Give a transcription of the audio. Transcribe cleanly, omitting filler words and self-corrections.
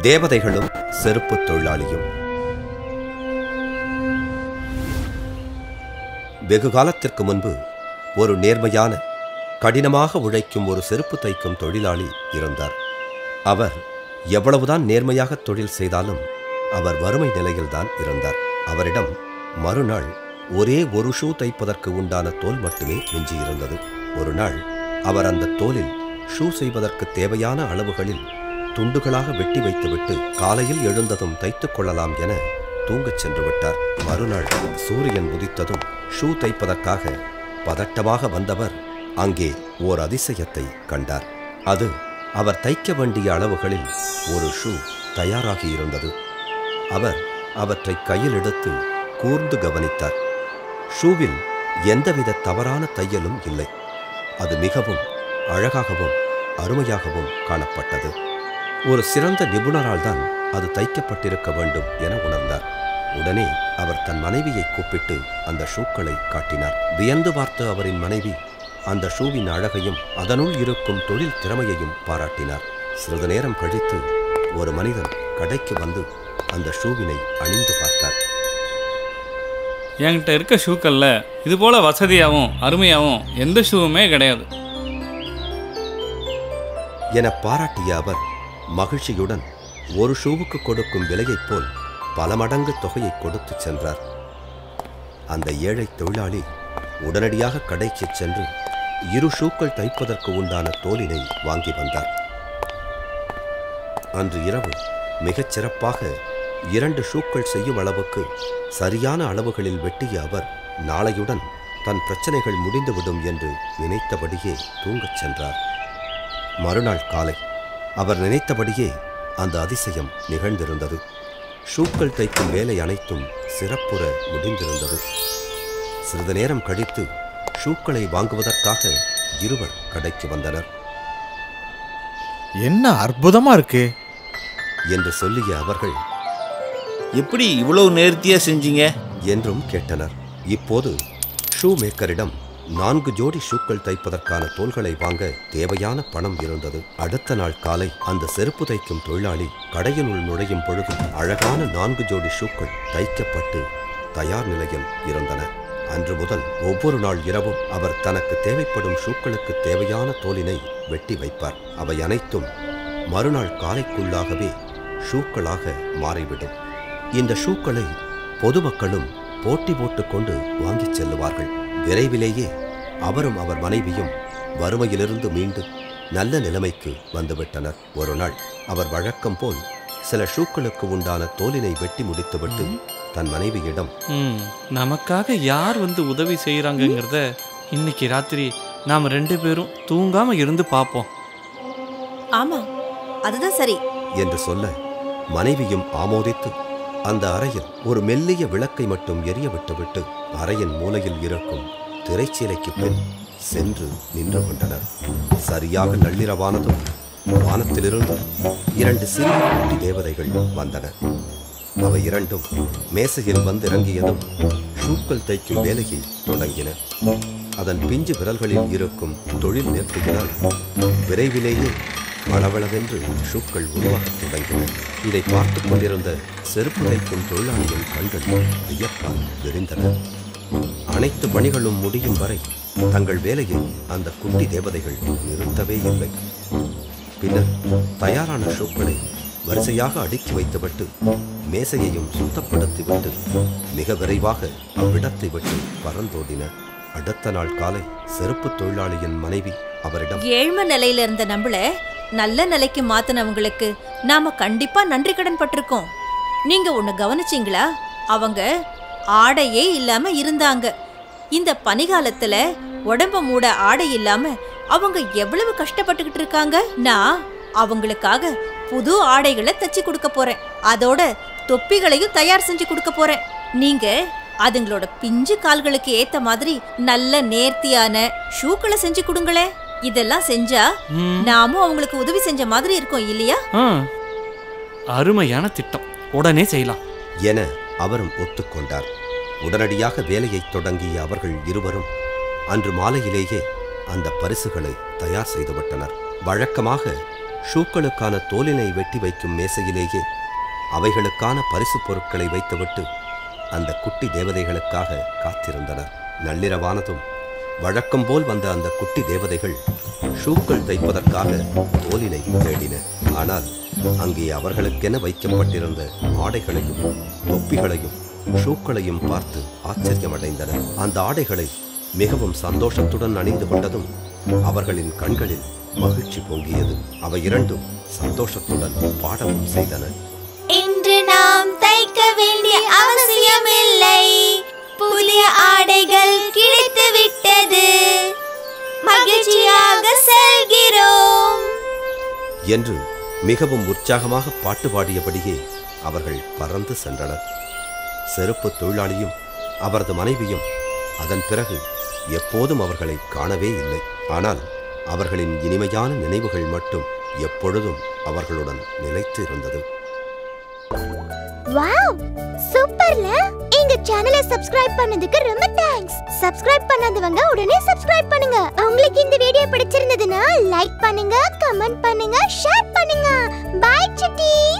தேவதைகளும் செருப்பு தொழிலாளியும். வெகு காலத்திற்கு முன்பு ஒரு நேர்மையான, கடினமாக உழைக்கும் ஒரு செருப்பு தைக்கும் தொழிலாளி இருந்தார். அவர் எவ்வளவுதான் நேர்மையாக தொழில் செய்தாலும் அவர் வறுமை நிலையில்தான் இருந்தார். அவரிடம் மறுநாள் ஒரே ஒரு ஷூ தைப்பதற்கு உண்டான தோல் மட்டுமே மிஞ்சியிருந்தது. ஒரு நாள் அவர் அந்த தோலில் ஷூ செய்வதற்கு தேவையான அளவுகளில் துண்டுகளாக வெட்டி வைத்துவிட்டு காலையில் எழுந்ததும் தைத்துக் கொள்ளலாம் என தூங்கச் சென்று விட்டார். மறுநாள் சூரியன் உதித்ததும் ஷூ தைப்பதற்காக பதட்டமாக வந்தவர் அங்கே ஓர் அதிசயத்தை கண்டார். அது அவர் தைக்க வேண்டிய அளவுகளில் ஒரு ஷூ தயாராகியிருந்தது. அவர் அவற்றை கையில் எடுத்து கூர்ந்து கவனித்தார். ஷூவில் எந்தவித தவறான தையலும் இல்லை. அது மிகவும் அழகாகவும் அருமையாகவும் காணப்பட்டது. ஒரு சிறந்த நிபுணரால் தான் அது தைக்கப்பட்டிருக்க வேண்டும் என உணர்ந்தார். உடனே அவர் தன் மனைவியை கூப்பிட்டு அந்த ஷூக்களை காட்டினார். வியந்து பார்த்த அவரின் மனைவி அந்த ஷூவின் அழகையும் அதனுள் இருக்கும் தொழில் திறமையையும் பாராட்டினார். சிறிது நேரம் கழித்து ஒரு மனிதன் கடைக்கு வந்து அந்த ஷூவினை அணிந்து பார்த்தார். என்கிட்ட இருக்க ஷூக்கள்ல இது போல வசதியாகவும் அருமையாகவும் எந்த ஷூவுமே கிடையாது என பாராட்டிய அவர் மகிழ்ச்சியுடன் ஒரு ஷூவுக்கு கொடுக்கும் விலையைப் போல் பல மடங்கு தொகையை கொடுத்து சென்றார். அந்த ஏழை தொழிலாளி உடனடியாக கடைக்கு சென்று 2 ஷூக்கள் தைப்பதற்கு உண்டான தோலினை வாங்கி வந்தார். அன்று இரவு மிகச் சிறப்பாக 2 ஷூக்கள் செய்யும் அளவுக்கு சரியான அளவுகளில் வெட்டிய அவர் நாளையுடன் தன் பிரச்சனைகள் முடிந்துவிடும் என்று நினைத்தபடியே தூங்கச் சென்றார். மறுநாள் காலை அவர் நினைத்தபடியே அந்த அதிசயம் நிகழ்ந்திருந்தது. ஷூக்கள் தைக்கும் வேலை அனைத்தும் சிறப்புற முடிந்திருந்தது. சிறிது நேரம் கழித்து ஷூக்களை வாங்குவதற்காக இருவர் கடைக்கு வந்தனர். என்ன அற்புதமா இருக்கு என்று சொல்லிய அவர்கள், எப்படி இவ்வளவு நேர்த்தியா செஞ்சீங்க என்றும் கேட்டனர். இப்போது ஷூ மேக்கரிடம் 4 ஜோடி ஷூக்கள் தைப்பதற்கான தோள்களை வாங்க தேவையான பணம் இருந்தது. அடுத்த நாள் காலை அந்த செருப்பு தைக்கும் தொழிலாளி கடையினுள் நுழையும் பொழுது அழகான 4 ஜோடி ஷூக்கள் தைக்கப்பட்டு தயார் நிலையில் இருந்தன. அன்று முதல் ஒவ்வொரு நாள் இரவும் அவர் தனக்கு தேவைப்படும் ஷூக்களுக்கு தேவையான தோலினை வெட்டி வைப்பார். அவை அனைத்தும் மறுநாள் காலைக்குள்ளாகவே ஷூக்களாக மாறிவிடும். இந்த ஷூக்களை பொதுமக்களும் போட்டி போட்டுக்கொண்டு வாங்கிச் செல்லுவார்கள். விரைவிலேயே அவரும் அவர் மனைவியும் வறுமையிலிருந்து மீண்டு நல்ல நிலைமைக்கு வந்துவிட்டனர். ஒரு நாள் அவர் வழக்கம் போல் சில ஷூக்களுக்கு உண்டான தோலினை வெட்டி முடித்துவிட்டு தன் மனைவியிடம், நமக்காக யார் வந்து உதவி செய்யறாங்கிறத இன்னைக்கு ராத்திரி நாம 2 பேரும் தூங்காம இருந்து பார்ப்போம். ஆமா, அதுதான் சரி என்று சொல்ல மனைவியும் ஆமோதித்து அந்த அறையில் ஒரு மெல்லிய விளக்கை மட்டும் எரிய விட்டுவிட்டு அறையின் மூலையில் இருக்கும் திரைச்சீலைக்கு பின் சென்று நின்று கொண்டனர். சரியாக நள்ளிரவானதும் வானத்திலிருந்து 2 சிறிய குட்டி தேவதைகள் வந்தன. அவை இரண்டும் மேசையில் வந்திறங்கியதும் ஷூக்கள் தைக்கும் வேலையை தொடங்கின. அதன் பிஞ்சு விரல்களில் இருக்கும் தொழில் நேர்த்தியினால் விரைவிலேயே வளவளவென்று ஷூக்கள் உருவாகத் தொடங்கின. இதை பார்த்து கொண்டிருந்த செருப்பு தைக்கும் தொழிலாளியின் கண்கள் வியப்பால் விரிந்தன. அனைத்து பணிகளும் முடியும் வரை தங்கள் வேலையை அந்த குட்டி தேவதைகள் நிறுத்தவே இல்லை. பின்னர் தயாரான ஷூக்களை வரிசையாக அடுக்கி வைத்துவிட்டு மேசையையும் சுத்தப்படுத்திவிட்டு மிக விரைவாக அவ்விடத்தை விட்டு பறந்தோடின. அடுத்த நாள் காலை செருப்பு தொழிலாளியின் மனைவி அவரிடம், ஏழ்மை நிலையில இருந்த நம்மள நல்ல நிலைக்கு மாத்தினவங்களுக்கு நாம கண்டிப்பா நன்றி கடன் பட்டிருக்கோம். நீங்க ஒண்ணு கவனிச்சீங்களா? அவங்க ஆடையே இல்லாம இருந்தாங்க. இந்த பனிகாலத்துல உடம்ப மூட ஆடை இல்லாம அவங்க எவ்வளவு கஷ்டப்பட்டுக்கிட்டு இருக்காங்க. நான் அவங்களுக்காக புது ஆடைகளை தச்சு கொடுக்க போறேன். அதோட தொப்பிகளையும் தயார் செஞ்சு கொடுக்க போறேன். நீங்க அதுங்களோட பிஞ்சு கால்களுக்கு ஏத்த மாதிரி நல்ல நேர்த்தியான ஷூக்களை செஞ்சு கொடுங்களே. இதெல்லாம் செஞ்சா நாமும் அவங்களுக்கு உதவி செஞ்ச மாதிரி இருக்கும் இல்லையா? அருமையான திட்டம், உடனே செய்யலாம் என அவரும் ஒத்துக்கொண்டார். உடனடியாக வேலையை தொடங்கிய அவர்கள் இருவரும் அன்று மாலையிலேயே அந்த பரிசுகளை தயார் செய்துவிட்டனர். வழக்கமாக ஷூக்களுக்கான தோலினை வெட்டி வைக்கும் மேசையிலேயே அவைகளுக்கான பரிசு பொருட்களை வைத்துவிட்டு அந்த குட்டி தேவதைகளுக்காக காத்திருந்தனர். நள்ளிரவானதும் வழக்கம் போல் வந்த அந்த குட்டி தேவதைகள் ஷூக்கள் தைப்பதற்காக தோலினை தேடின. ஆனால் அங்கே அவர்களுக்கென வைக்கப்பட்டிருந்த ஆடைகளையும் தொப்பிகளையும் ஷூக்களையும் பார்த்து ஆச்சரியமடைந்தனர். அந்த ஆடைகளை மிகவும் சந்தோஷத்துடன் அணிந்து கொண்டதும் அவர்களின் கண்களில் மகிழ்ச்சி பொங்கியது. அவை இரண்டும் சந்தோஷத்துடன் பாடவும் செய்தன. இன்று நாம் தைக்க வேண்டிய அவசியமில்லை, புதிய ஆடைகள் கிடைத்து விட்டது, மகிழ்ச்சியாக செல்கிறோம் என்று மிகவும் உற்சாகமாக பாட்டு பாடியபடியே அவர்கள் பறந்து சென்றனர். செருப்பு தொழிலாளியும் அவரது மனைவியும் அதன் பிறகு எப்போதும் அவர்களை காணவே இல்லை. ஆனால் அவர்களின் இனிமையான நினைவுகள் மட்டும் எப்பொழுதும் அவர்களுடன் நிலைத்து இருந்தது. வாவ், சூப்பர்ல. எங்க சேனலை சப்ஸ்கிரைப் பண்ணதுக்கு ரொம்ப தேங்க்ஸ். சப்ஸ்கிரைப் பண்ணாதவங்க உடனே சப்ஸ்கிரைப் பண்ணுங்க. உங்களுக்கு இந்த வீடியோ பிடிச்சிருந்ததுன்னா லைக் பண்ணுங்க, கமெண்ட் பண்ணுங்க, ஷேர் பண்ணுங்க. Bye cities.